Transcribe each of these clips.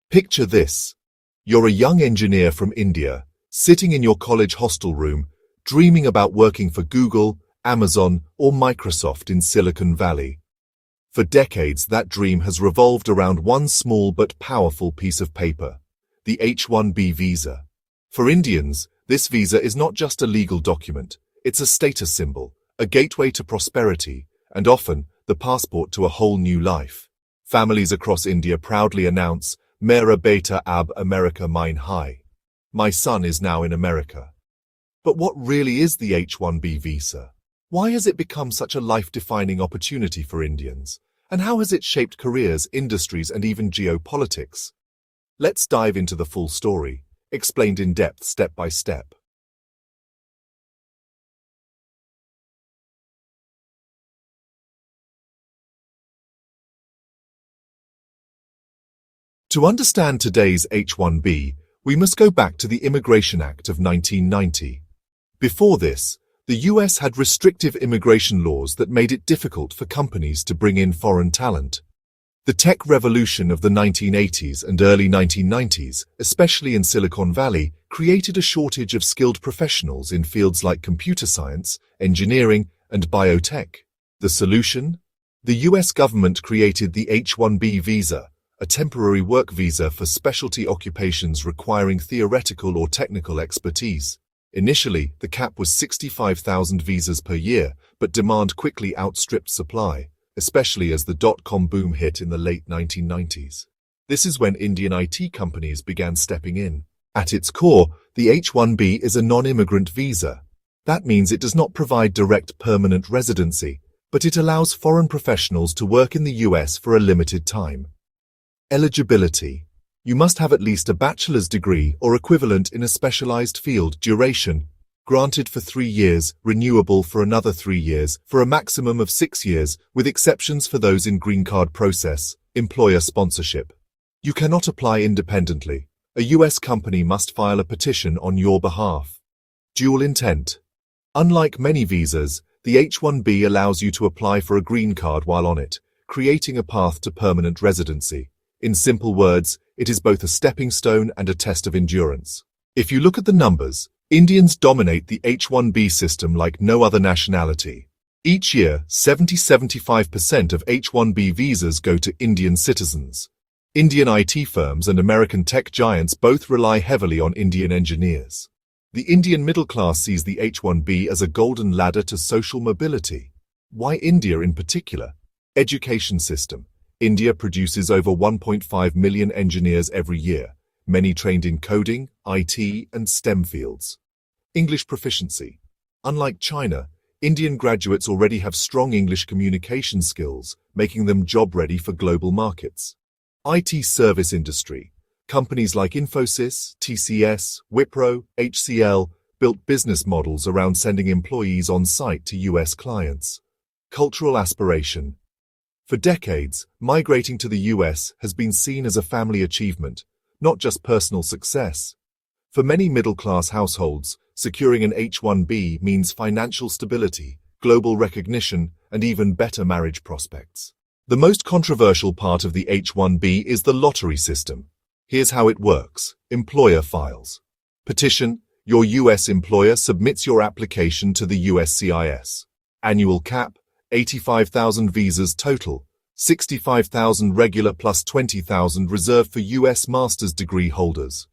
Picture this. You're a young engineer from India, sitting in your college hostel room, dreaming about working for Google, Amazon, or Microsoft in Silicon Valley. For decades, that dream has revolved around one small but powerful piece of paper, the H-1B visa. For Indians, this visa is not just a legal document, it's a status symbol, a gateway to prosperity, and often the passport to a whole new life. Families across India proudly announce, Mera beta ab America mein hai. My son is now in America. But what really is the H-1B visa? Why has it become such a life-defining opportunity for Indians? And how has it shaped careers, industries, and even geopolitics? Let's dive into the full story, explained in depth step by step. To understand today's H-1B, we must go back to the Immigration Act of 1990. Before this, the US had restrictive immigration laws that made it difficult for companies to bring in foreign talent. The tech revolution of the 1980s and early 1990s, especially in Silicon Valley, created a shortage of skilled professionals in fields like computer science, engineering, and biotech. The solution? The US government created the H-1B visa, a temporary work visa for specialty occupations requiring theoretical or technical expertise. Initially, the cap was 65,000 visas per year, but demand quickly outstripped supply, especially as the dot-com boom hit in the late 1990s. This is when Indian IT companies began stepping in. At its core, the H-1B is a non-immigrant visa. That means it does not provide direct permanent residency, but it allows foreign professionals to work in the US for a limited time. Eligibility. You must have at least a bachelor's degree or equivalent in a specialized field. Duration. Granted for 3 years, renewable for another 3 years, for a maximum of 6 years, with exceptions for those in green card process. Employer sponsorship. You cannot apply independently. A US company must file a petition on your behalf. Dual intent. Unlike many visas, the H-1B allows you to apply for a green card while on it, creating a path to permanent residency. In simple words, it is both a stepping stone and a test of endurance. If you look at the numbers, Indians dominate the H-1B system like no other nationality. Each year, 70–75% of H-1B visas go to Indian citizens. Indian IT firms and American tech giants both rely heavily on Indian engineers. The Indian middle class sees the H-1B as a golden ladder to social mobility. Why India in particular? Education system. India produces over 1.5 million engineers every year, many trained in coding, IT, and STEM fields. English proficiency. Unlike China, Indian graduates already have strong English communication skills, making them job-ready for global markets. IT service industry. Companies like Infosys, TCS, Wipro, HCL built business models around sending employees on-site to US clients. Cultural aspiration. For decades, migrating to the US has been seen as a family achievement, not just personal success. For many middle-class households, securing an H-1B means financial stability, global recognition, and even better marriage prospects. The most controversial part of the H-1B is the lottery system. Here's how it works. Employer files. Petition. Your US employer submits your application to the USCIS. Annual cap. 85,000 visas total, 65,000 regular plus 20,000 reserved for US master's degree holders.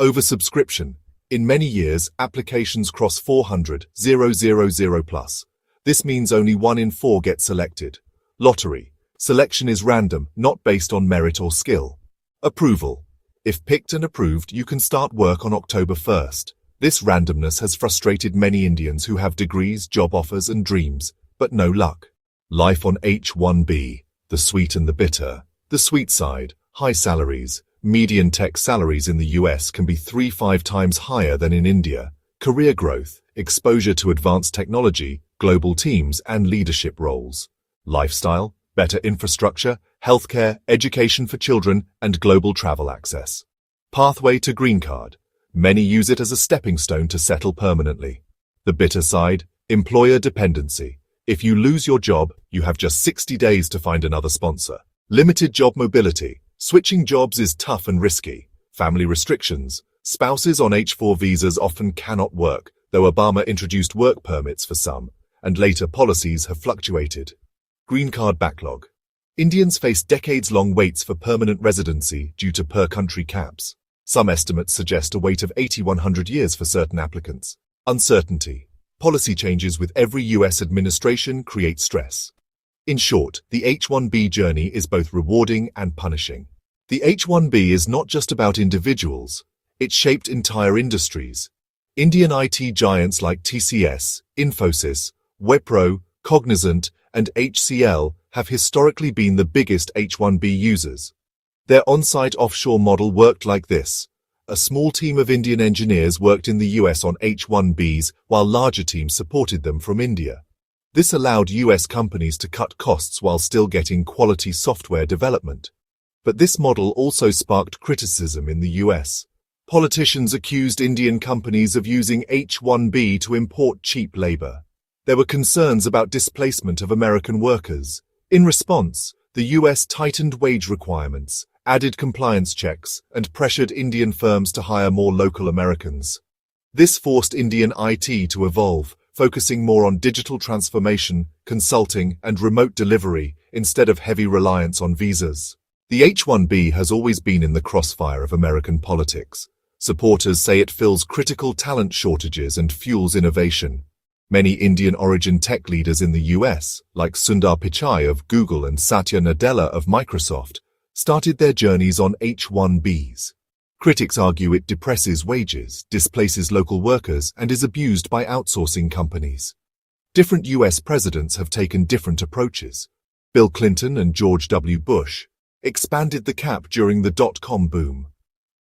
Oversubscription. In many years, applications cross 400,000 plus. This means only 1 in 4 get selected. Lottery. Selection is random, not based on merit or skill. Approval. If picked and approved, you can start work on October 1st. This randomness has frustrated many Indians who have degrees, job offers, and dreams. But no luck. Life on H-1B, the sweet and the bitter. The sweet side, high salaries. Median tech salaries in the US can be 3–5 times higher than in India. Career growth, exposure to advanced technology, global teams, and leadership roles. Lifestyle, better infrastructure, healthcare, education for children, and global travel access. Pathway to green card. Many use it as a stepping stone to settle permanently. The bitter side, employer dependency. If you lose your job, you have just 60 days to find another sponsor. Limited job mobility. Switching jobs is tough and risky. Family restrictions. Spouses on H-4 visas often cannot work, though Obama introduced work permits for some, and later policies have fluctuated. Green card backlog. Indians face decades-long waits for permanent residency due to per-country caps. Some estimates suggest a wait of 100 years for certain applicants. Uncertainty. Policy changes with every U.S. administration create stress. In short, the H-1B journey is both rewarding and punishing. The H-1B is not just about individuals, it shaped entire industries. Indian IT giants like TCS, Infosys, Wipro, Cognizant, and HCL have historically been the biggest H-1B users. Their on-site offshore model worked like this. A small team of Indian engineers worked in the US on H-1Bs while larger teams supported them from India. This allowed US companies to cut costs while still getting quality software development. But this model also sparked criticism in the US. Politicians accused Indian companies of using H-1B to import cheap labor. There were concerns about displacement of American workers. In response, the US tightened wage requirements, added compliance checks, and pressured Indian firms to hire more local Americans. This forced Indian IT to evolve, focusing more on digital transformation, consulting, and remote delivery instead of heavy reliance on visas. The H-1B has always been in the crossfire of American politics. Supporters say it fills critical talent shortages and fuels innovation. Many Indian-origin tech leaders in the US, like Sundar Pichai of Google and Satya Nadella of Microsoft, started their journeys on H-1Bs. Critics argue it depresses wages, displaces local workers, and is abused by outsourcing companies. Different US presidents have taken different approaches. Bill Clinton and George W. Bush expanded the cap during the dot-com boom.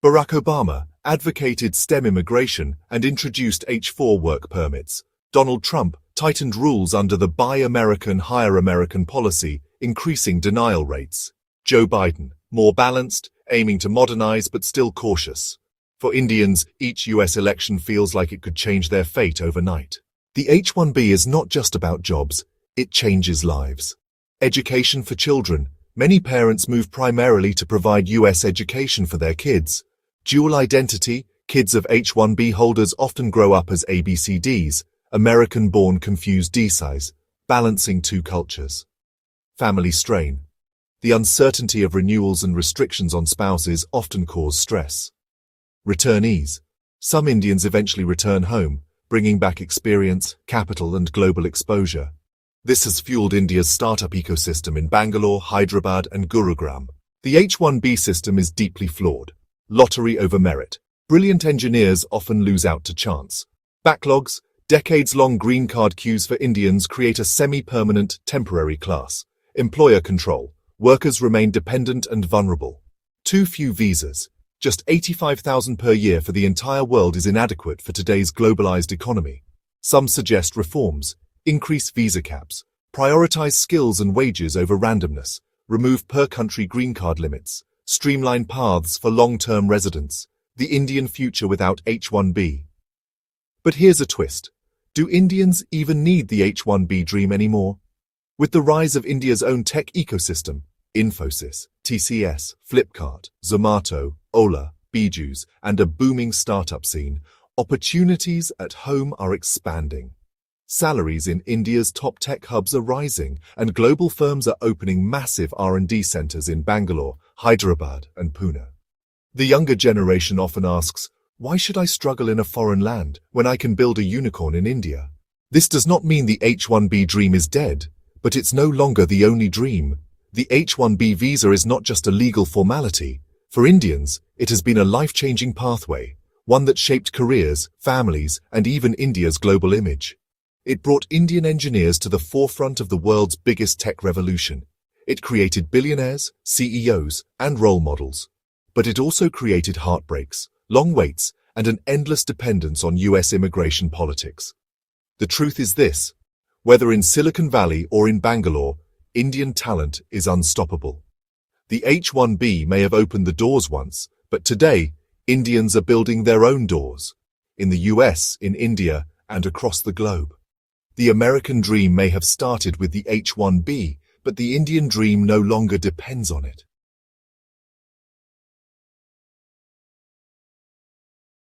Barack Obama advocated STEM immigration and introduced H-4 work permits. Donald Trump tightened rules under the Buy American, Hire American policy, increasing denial rates. Joe Biden, more balanced, aiming to modernize but still cautious. For Indians, each US election feels like it could change their fate overnight. The H-1B is not just about jobs, it changes lives. Education for children. Many parents move primarily to provide US education for their kids. Dual identity. Kids of H-1B holders often grow up as ABCDs, American-born confused D-size, balancing two cultures. Family strain. The uncertainty of renewals and restrictions on spouses often cause stress. Returnees. Some Indians eventually return home, bringing back experience, capital, and global exposure. This has fueled India's startup ecosystem in Bangalore, Hyderabad, and Gurugram. The H-1B system is deeply flawed. Lottery over merit. Brilliant engineers often lose out to chance. Backlogs. Decades-long green card queues for Indians create a semi-permanent, temporary class. Employer control. Workers remain dependent and vulnerable. Too few visas. Just 85,000 per year for the entire world is inadequate for today's globalized economy. Some suggest reforms. Increase visa caps. Prioritize skills and wages over randomness. Remove per-country green card limits. Streamline paths for long-term residents. The Indian future without H-1B. But here's a twist. Do Indians even need the H-1B dream anymore? With the rise of India's own tech ecosystem, Infosys, TCS, Flipkart, Zomato, Ola, Bijus, and a booming startup scene, opportunities at home are expanding. Salaries in India's top tech hubs are rising, and global firms are opening massive R&D centers in Bangalore, Hyderabad, and Pune. The younger generation often asks, why should I struggle in a foreign land when I can build a unicorn in India? This does not mean the H-1B dream is dead, but it's no longer the only dream. The H-1B visa is not just a legal formality. For Indians, it has been a life-changing pathway, one that shaped careers, families, and even India's global image. It brought Indian engineers to the forefront of the world's biggest tech revolution. It created billionaires, CEOs, and role models. But it also created heartbreaks, long waits, and an endless dependence on US immigration politics. The truth is this: whether in Silicon Valley or in Bangalore, Indian talent is unstoppable. The H-1B may have opened the doors once, but today, Indians are building their own doors. In the US, in India, and across the globe. The American dream may have started with the H-1B, but the Indian dream no longer depends on it.